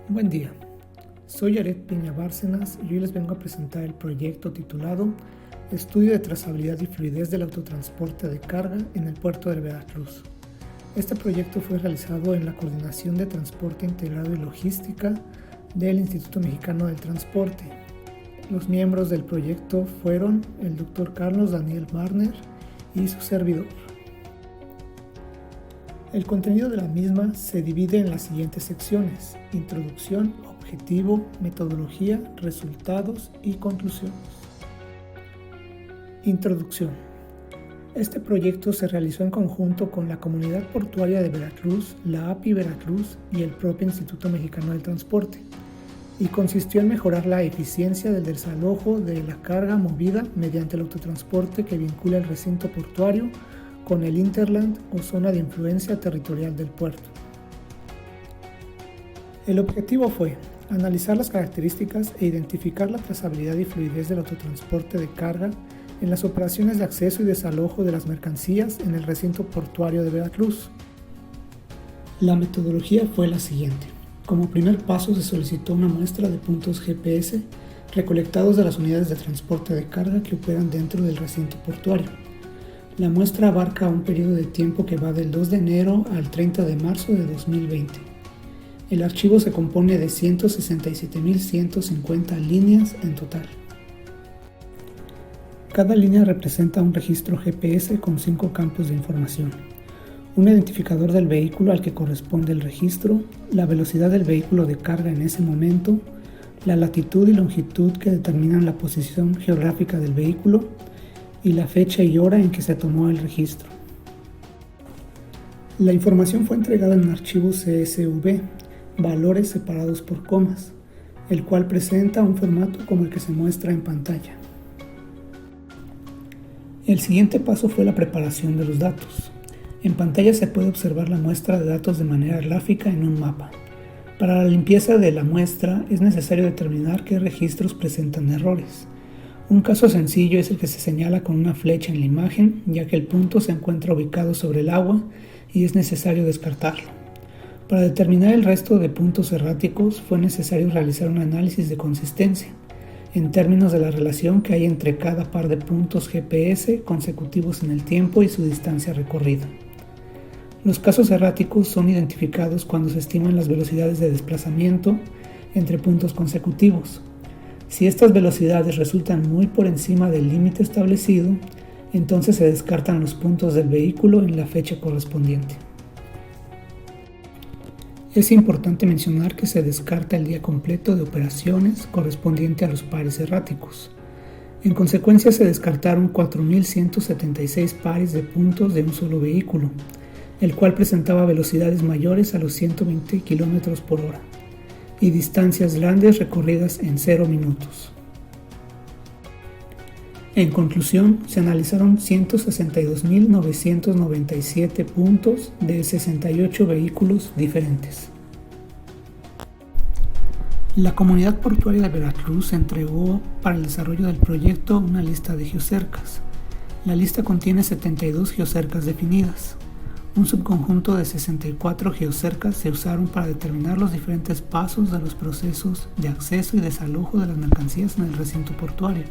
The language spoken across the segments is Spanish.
Buen día, soy Aret Piña Bárcenas y hoy les vengo a presentar el proyecto titulado Estudio de trazabilidad y fluidez del autotransporte de carga en el puerto de Veracruz. Este proyecto fue realizado en la Coordinación de Transporte Integrado y Logística del Instituto Mexicano del Transporte. Los miembros del proyecto fueron el Dr. Carlos Daniel Marner y su servidor. El contenido de la misma se divide en las siguientes secciones: introducción, objetivo, metodología, resultados y conclusiones. Introducción. Este proyecto se realizó en conjunto con la Comunidad Portuaria de Veracruz, la API Veracruz y el propio Instituto Mexicano del Transporte, y consistió en mejorar la eficiencia del desalojo de la carga movida mediante el autotransporte que vincula el recinto portuario con el hinterland o zona de influencia territorial del puerto. El objetivo fue analizar las características e identificar la trazabilidad y fluidez del autotransporte de carga en las operaciones de acceso y desalojo de las mercancías en el recinto portuario de Veracruz. La metodología fue la siguiente. Como primer paso se solicitó una muestra de puntos GPS recolectados de las unidades de transporte de carga que operan dentro del recinto portuario. La muestra abarca un periodo de tiempo que va del 2 de enero al 30 de marzo de 2020. El archivo se compone de 167.150 líneas en total. Cada línea representa un registro GPS con 5 campos de información: un identificador del vehículo al que corresponde el registro, la velocidad del vehículo de carga en ese momento, la latitud y longitud que determinan la posición geográfica del vehículo, y la fecha y hora en que se tomó el registro. La información fue entregada en un archivo CSV, valores separados por comas, el cual presenta un formato como el que se muestra en pantalla. El siguiente paso fue la preparación de los datos. En pantalla se puede observar la muestra de datos de manera gráfica en un mapa. Para la limpieza de la muestra es necesario determinar qué registros presentan errores. Un caso sencillo es el que se señala con una flecha en la imagen, ya que el punto se encuentra ubicado sobre el agua y es necesario descartarlo. Para determinar el resto de puntos erráticos fue necesario realizar un análisis de consistencia, en términos de la relación que hay entre cada par de puntos GPS consecutivos en el tiempo y su distancia recorrida. Los casos erráticos son identificados cuando se estiman las velocidades de desplazamiento entre puntos consecutivos. Si estas velocidades resultan muy por encima del límite establecido, entonces se descartan los puntos del vehículo en la fecha correspondiente. Es importante mencionar que se descarta el día completo de operaciones correspondiente a los pares erráticos. En consecuencia, se descartaron 4.176 pares de puntos de un solo vehículo, el cual presentaba velocidades mayores a los 120 km por hora. Y distancias grandes recorridas en 0 minutos. En conclusión, se analizaron 162.997 puntos de 68 vehículos diferentes. La Comunidad Portuaria de Veracruz entregó para el desarrollo del proyecto una lista de geocercas. La lista contiene 72 geocercas definidas. Un subconjunto de 64 geocercas se usaron para determinar los diferentes pasos de los procesos de acceso y desalojo de las mercancías en el recinto portuario.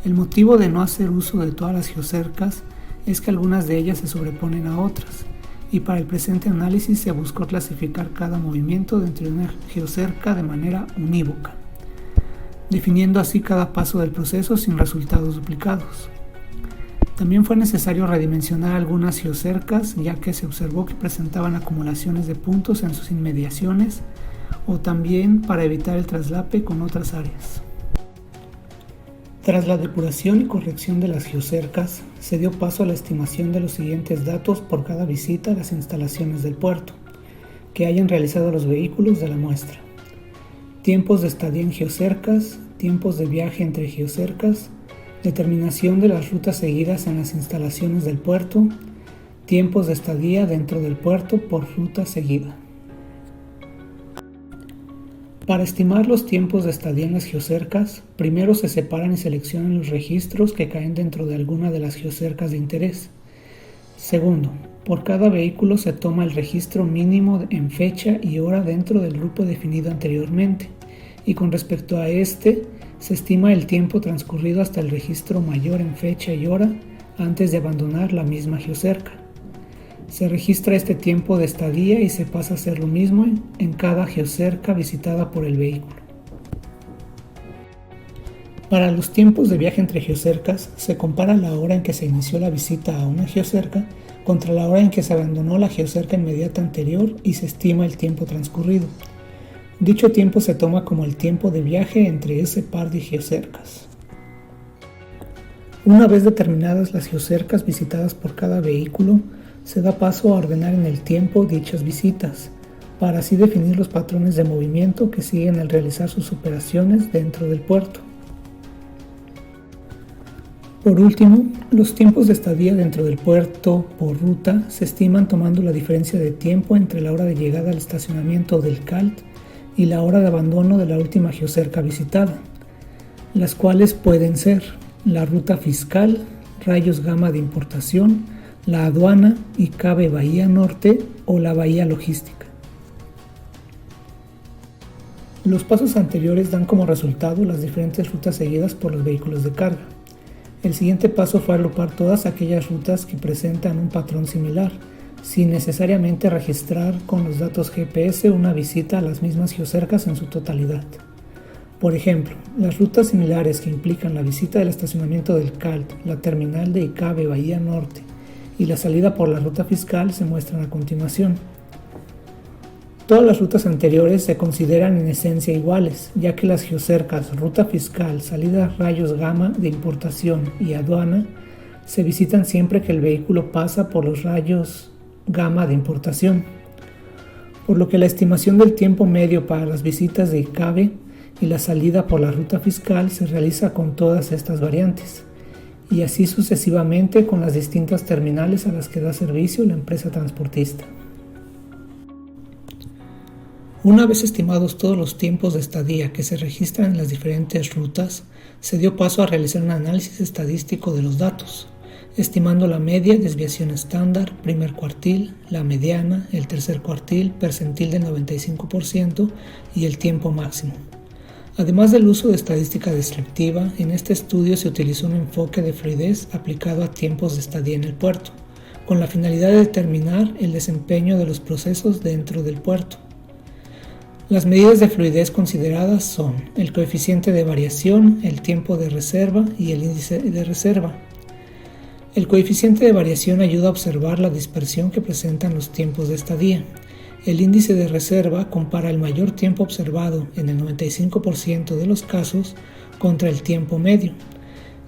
El motivo de no hacer uso de todas las geocercas es que algunas de ellas se sobreponen a otras, y para el presente análisis se buscó clasificar cada movimiento dentro de una geocerca de manera unívoca, definiendo así cada paso del proceso sin resultados duplicados. También fue necesario redimensionar algunas geocercas, ya que se observó que presentaban acumulaciones de puntos en sus inmediaciones, o también para evitar el traslape con otras áreas. Tras la depuración y corrección de las geocercas, se dio paso a la estimación de los siguientes datos por cada visita a las instalaciones del puerto que hayan realizado los vehículos de la muestra: tiempos de estadía en geocercas, tiempos de viaje entre geocercas, determinación de las rutas seguidas en las instalaciones del puerto, tiempos de estadía dentro del puerto por ruta seguida. Para estimar los tiempos de estadía en las geocercas, primero se separan y seleccionan los registros que caen dentro de alguna de las geocercas de interés. Segundo, Por cada vehículo se toma el registro mínimo en fecha y hora dentro del grupo definido anteriormente, y con respecto a este, se estima el tiempo transcurrido hasta el registro mayor en fecha y hora antes de abandonar la misma geocerca. Se registra este tiempo de estadía y se pasa a hacer lo mismo en cada geocerca visitada por el vehículo. Para los tiempos de viaje entre geocercas, se compara la hora en que se inició la visita a una geocerca contra la hora en que se abandonó la geocerca inmediata anterior y se estima el tiempo transcurrido. Dicho tiempo se toma como el tiempo de viaje entre ese par de geocercas. Una vez determinadas las geocercas visitadas por cada vehículo, se da paso a ordenar en el tiempo dichas visitas, para así definir los patrones de movimiento que siguen al realizar sus operaciones dentro del puerto. Por último, los tiempos de estadía dentro del puerto por ruta se estiman tomando la diferencia de tiempo entre la hora de llegada al estacionamiento del CALT y la hora de abandono de la última geocerca visitada, las cuales pueden ser la ruta fiscal, rayos gamma de importación, la aduana y cabe Bahía Norte o la Bahía Logística. Los pasos anteriores dan como resultado las diferentes rutas seguidas por los vehículos de carga. El siguiente paso fue agrupar todas aquellas rutas que presentan un patrón similar, sin necesariamente registrar con los datos GPS una visita a las mismas geocercas en su totalidad. Por ejemplo, las rutas similares que implican la visita del estacionamiento del CALT, la terminal de Icabe Bahía Norte y la salida por la ruta fiscal se muestran a continuación. Todas las rutas anteriores se consideran en esencia iguales, ya que las geocercas ruta fiscal, salida rayos gamma de importación y aduana se visitan siempre que el vehículo pasa por los rayos gamma de importación, por lo que la estimación del tiempo medio para las visitas de ICABE y la salida por la ruta fiscal se realiza con todas estas variantes, y así sucesivamente con las distintas terminales a las que da servicio la empresa transportista. Una vez estimados todos los tiempos de estadía que se registran en las diferentes rutas, se dio paso a realizar un análisis estadístico de los datos, estimando la media, desviación estándar, primer cuartil, la mediana, el tercer cuartil, percentil del 95% y el tiempo máximo. Además del uso de estadística descriptiva, en este estudio se utilizó un enfoque de fluidez aplicado a tiempos de estadía en el puerto, con la finalidad de determinar el desempeño de los procesos dentro del puerto. Las medidas de fluidez consideradas son el coeficiente de variación, el tiempo de reserva y el índice de reserva. El coeficiente de variación ayuda a observar la dispersión que presentan los tiempos de estadía. El índice de reserva compara el mayor tiempo observado en el 95% de los casos contra el tiempo medio,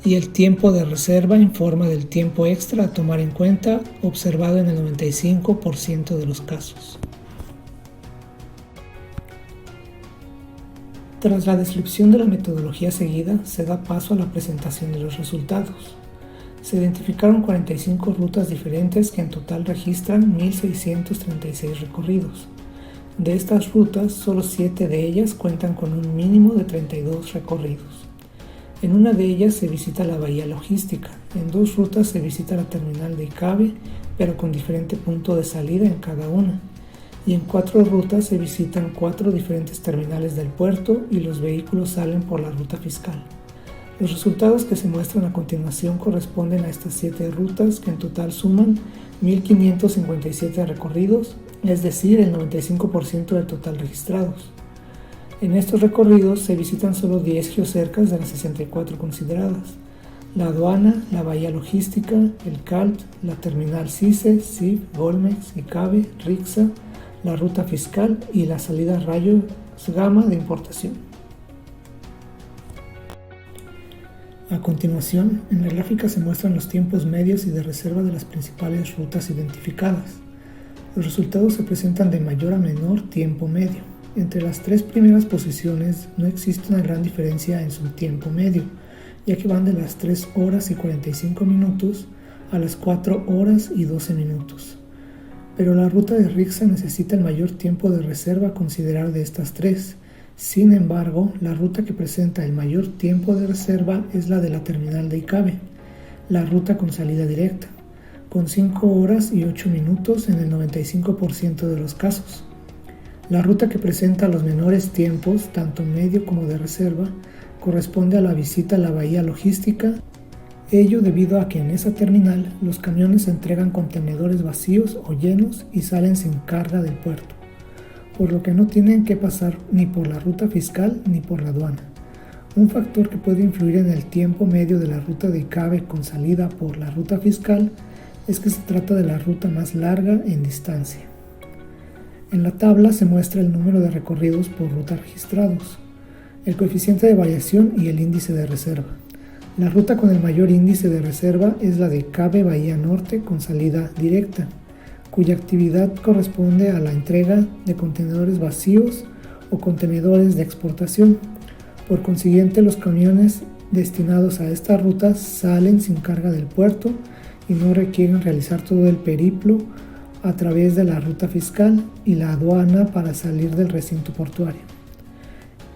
y el tiempo de reserva informa del tiempo extra a tomar en cuenta observado en el 95% de los casos. Tras la descripción de la metodología seguida, se da paso a la presentación de los resultados. Se identificaron 45 rutas diferentes que en total registran 1.636 recorridos. De estas rutas, solo 7 de ellas cuentan con un mínimo de 32 recorridos. En una de ellas se visita la Bahía Logística, en 2 rutas se visita la terminal de Icabe, pero con diferente punto de salida en cada una. Y en 4 rutas se visitan 4 diferentes terminales del puerto y los vehículos salen por la ruta fiscal. Los resultados que se muestran a continuación corresponden a estas 7 rutas que en total suman 1.557 recorridos, es decir, el 95% del total registrados. En estos recorridos se visitan solo 10 geocercas de las 64 consideradas: la aduana, la Bahía Logística, el CALT, la terminal CICE, CIF, Golmex, Icabe, Rixa, la ruta fiscal y la salida rayos gamma de importación. A continuación, en la gráfica se muestran los tiempos medios y de reserva de las principales rutas identificadas. Los resultados se presentan de mayor a menor tiempo medio. Entre las 3 primeras posiciones no existe una gran diferencia en su tiempo medio, ya que van de las 3 horas y 45 minutos a las 4 horas y 12 minutos. Pero la ruta de Rixa necesita el mayor tiempo de reserva a considerar de estas 3. Sin embargo, la ruta que presenta el mayor tiempo de reserva es la de la terminal de Icabe, la ruta con salida directa, con 5 horas y 8 minutos en el 95% de los casos. La ruta que presenta los menores tiempos, tanto medio como de reserva, corresponde a la visita a la bahía logística, ello debido a que en esa terminal los camiones entregan contenedores vacíos o llenos y salen sin carga del puerto, por lo que no tienen que pasar ni por la ruta fiscal ni por la aduana. Un factor que puede influir en el tiempo medio de la ruta de ICABE con salida por la ruta fiscal es que se trata de la ruta más larga en distancia. En la tabla se muestra el número de recorridos por ruta registrados, el coeficiente de variación y el índice de reserva. La ruta con el mayor índice de reserva es la de ICABE Bahía Norte con salida directa, cuya actividad corresponde a la entrega de contenedores vacíos o contenedores de exportación. Por consiguiente, los camiones destinados a esta ruta salen sin carga del puerto y no requieren realizar todo el periplo a través de la ruta fiscal y la aduana para salir del recinto portuario.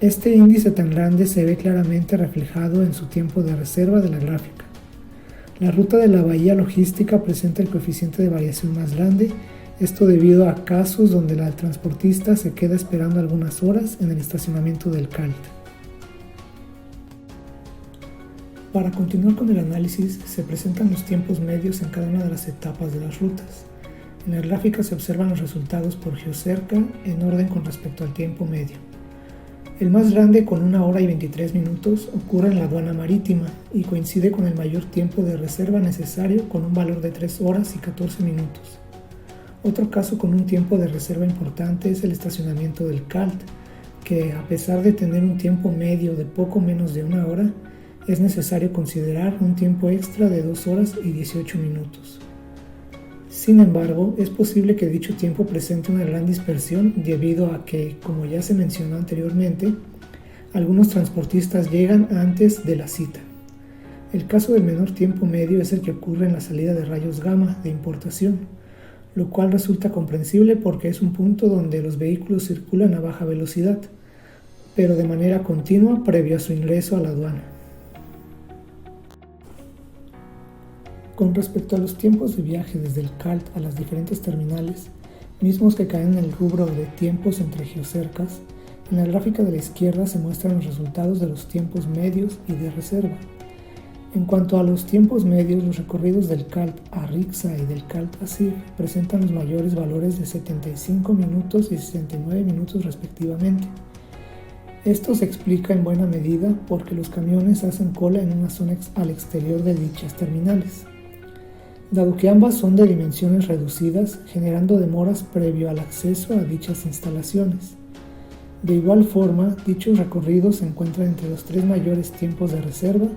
Este índice tan grande se ve claramente reflejado en su tiempo de reserva de la gráfica. La ruta de la bahía logística presenta el coeficiente de variación más grande, esto debido a casos donde el transportista se queda esperando algunas horas en el estacionamiento del CALT. Para continuar con el análisis, se presentan los tiempos medios en cada una de las etapas de las rutas. En la gráfica se observan los resultados por geocerca en orden con respecto al tiempo medio. El más grande, con 1 hora y 23 minutos, ocurre en la aduana marítima y coincide con el mayor tiempo de reserva necesario con un valor de 3 horas y 14 minutos. Otro caso con un tiempo de reserva importante es el estacionamiento del CALT, que a pesar de tener un tiempo medio de poco menos de 1 hora, es necesario considerar un tiempo extra de 2 horas y 18 minutos. Sin embargo, es posible que dicho tiempo presente una gran dispersión debido a que, como ya se mencionó anteriormente, algunos transportistas llegan antes de la cita. El caso del menor tiempo medio es el que ocurre en la salida de rayos gamma de importación, lo cual resulta comprensible porque es un punto donde los vehículos circulan a baja velocidad, pero de manera continua previo a su ingreso a la aduana. Con respecto a los tiempos de viaje desde el CALT a las diferentes terminales, mismos que caen en el rubro de tiempos entre geocercas, en la gráfica de la izquierda se muestran los resultados de los tiempos medios y de reserva. En cuanto a los tiempos medios, los recorridos del CALT a Rixa y del CALT a CIR presentan los mayores valores de 75 minutos y 69 minutos respectivamente. Esto se explica en buena medida porque los camiones hacen cola en una zona al exterior de dichas terminales, dado que ambas son de dimensiones reducidas, generando demoras previo al acceso a dichas instalaciones. De igual forma, dichos recorridos se encuentran entre los 3 mayores tiempos de reserva,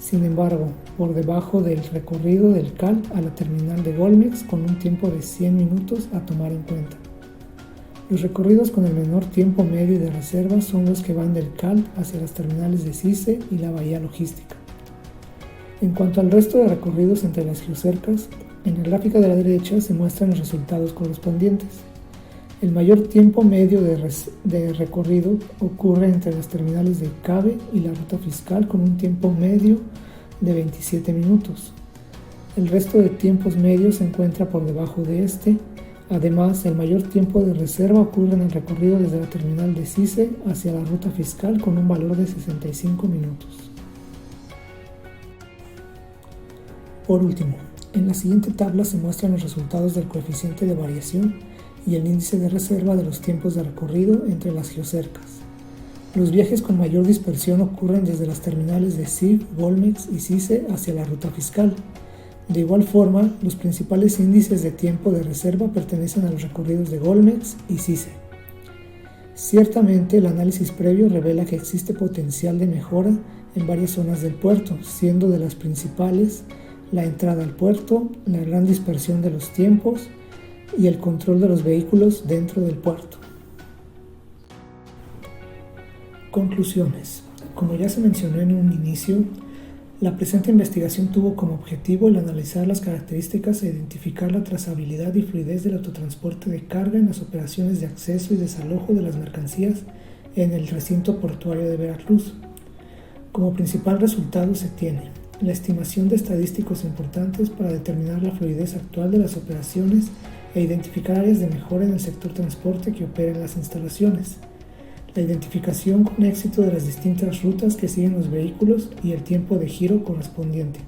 sin embargo, por debajo del recorrido del CALT a la terminal de Golmex con un tiempo de 100 minutos a tomar en cuenta. Los recorridos con el menor tiempo medio de reserva son los que van del CALT hacia las terminales de CICE y la bahía logística. En cuanto al resto de recorridos entre las geocercas, en la gráfica de la derecha se muestran los resultados correspondientes. El mayor tiempo medio de recorrido ocurre entre las terminales de ICABE y la ruta fiscal con un tiempo medio de 27 minutos. El resto de tiempos medios se encuentra por debajo de este. Además, el mayor tiempo de reserva ocurre en el recorrido desde la terminal de CICE hacia la ruta fiscal con un valor de 65 minutos. Por último, en la siguiente tabla se muestran los resultados del coeficiente de variación y el índice de reserva de los tiempos de recorrido entre las geocercas. Los viajes con mayor dispersión ocurren desde las terminales de CIR, Golmex y CICE hacia la ruta fiscal. De igual forma, los principales índices de tiempo de reserva pertenecen a los recorridos de Golmex y CICE. Ciertamente, el análisis previo revela que existe potencial de mejora en varias zonas del puerto, siendo de las principales la entrada al puerto, la gran dispersión de los tiempos y el control de los vehículos dentro del puerto. Conclusiones. Como ya se mencionó en un inicio, la presente investigación tuvo como objetivo el analizar las características e identificar la trazabilidad y fluidez del autotransporte de carga en las operaciones de acceso y desalojo de las mercancías en el recinto portuario de Veracruz. Como principal resultado se tiene la estimación de estadísticos importantes para determinar la fluidez actual de las operaciones e identificar áreas de mejora en el sector transporte que opera en las instalaciones, la identificación con éxito de las distintas rutas que siguen los vehículos y el tiempo de giro correspondiente,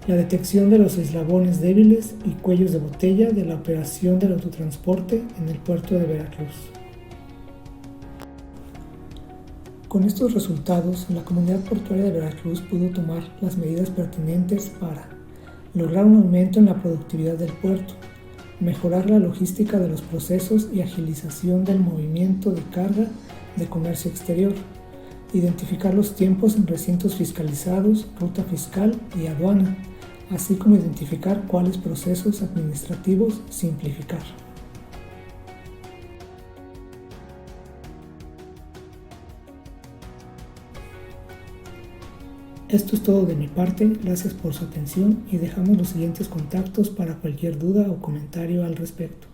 la detección de los eslabones débiles y cuellos de botella de la operación del autotransporte en el puerto de Veracruz. Con estos resultados, la comunidad portuaria de Veracruz pudo tomar las medidas pertinentes para lograr un aumento en la productividad del puerto, mejorar la logística de los procesos y agilización del movimiento de carga de comercio exterior, identificar los tiempos en recintos fiscalizados, ruta fiscal y aduana, así como identificar cuáles procesos administrativos simplificar. Esto es todo de mi parte, gracias por su atención y dejamos los siguientes contactos para cualquier duda o comentario al respecto.